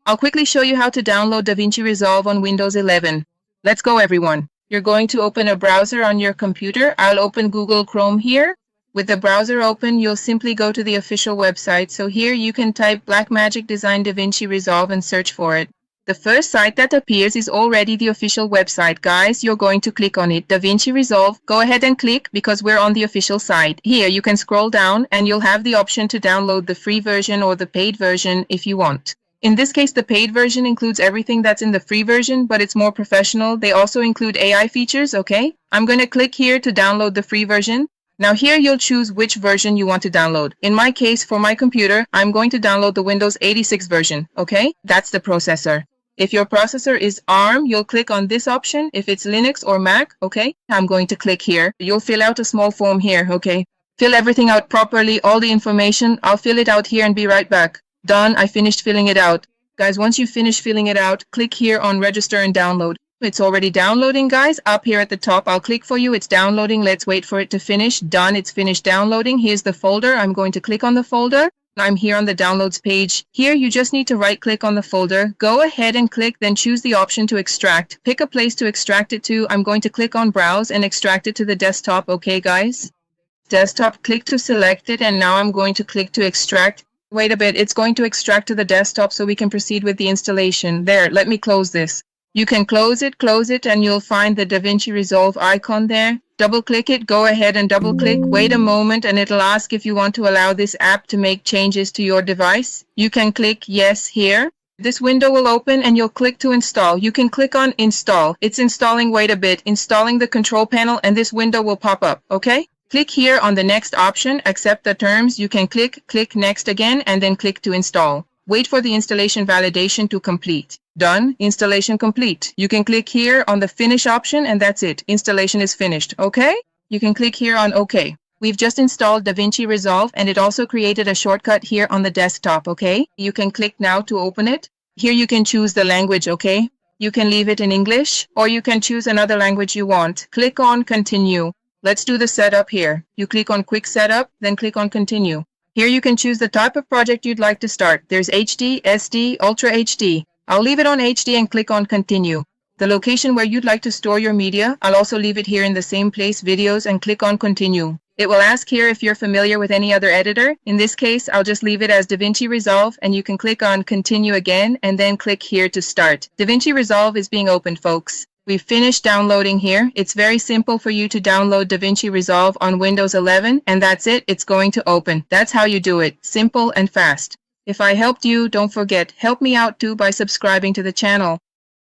I'll quickly show you how to download DaVinci Resolve on Windows 11. Let's go, everyone. You're going to open a browser on your computer. I'll open Google Chrome here. With the browser open, you'll simply go to the official website. So here you can type Blackmagic Design DaVinci Resolve and search for it. The first site that appears is already the official website. Guys, you're going to click on it. DaVinci Resolve. Go ahead and click because we're on the official site. Here you can scroll down and you'll have the option to download the free version or the paid version if you want. In this case, the paid version includes everything that's in the free version, but it's more professional. They also include AI features, okay? I'm going to click here to download the free version. Now here you'll choose which version you want to download. In my case, for my computer, I'm going to download the Windows 86 version, okay? That's the processor. If your processor is ARM, you'll click on this option. If it's Linux or Mac, okay, I'm going to click here. You'll fill out a small form here, okay? Fill everything out properly, all the information. I'll fill it out here and be right back. Done, I finished filling it out. Guys, once you finish filling it out, click here on register and download. It's already downloading, guys. Up here at the top, I'll click for you. It's downloading. Let's wait for it to finish. Done, it's finished downloading. Here's the folder. I'm going to click on the folder. I'm here on the downloads page. Here you just need to right click on the folder. Go ahead and click, then choose the option to extract. Pick a place to extract it to. I'm going to click on browse and extract it to the desktop. Okay, guys? Desktop, click to select it, and now I'm going to click to extract. Wait a bit, it's going to extract to the desktop so we can proceed with the installation. There, let me close this. You can close it, and you'll find the DaVinci Resolve icon there. Double click it, go ahead and double click. Wait a moment and it'll ask if you want to allow this app to make changes to your device. You can click yes here. This window will open and you'll click to install. You can click on install. It's installing, wait a bit, installing the control panel, and this window will pop up, okay? Click here on the next option, accept the terms. You can click next again, and then click to install. Wait for the installation validation to complete. Done. Installation complete. You can click here on the finish option, and that's it. Installation is finished. Okay? You can click here on OK. We've just installed DaVinci Resolve, and it also created a shortcut here on the desktop. Okay? You can click now to open it. Here you can choose the language. Okay? You can leave it in English, or you can choose another language you want. Click on continue. Let's do the setup here. You click on quick setup, then click on continue. Here you can choose the type of project you'd like to start. There's HD, SD, Ultra HD. I'll leave it on HD and click on continue. The location where you'd like to store your media, I'll also leave it here in the same place, videos, and click on continue. It will ask here if you're familiar with any other editor. In this case, I'll just leave it as DaVinci Resolve, and you can click on continue again and then click here to start. DaVinci Resolve is being opened, folks. We've finished downloading here. It's very simple for you to download DaVinci Resolve on Windows 11, and that's it. It's going to open. That's how you do it. Simple and fast. If I helped you, don't forget, help me out too by subscribing to the channel.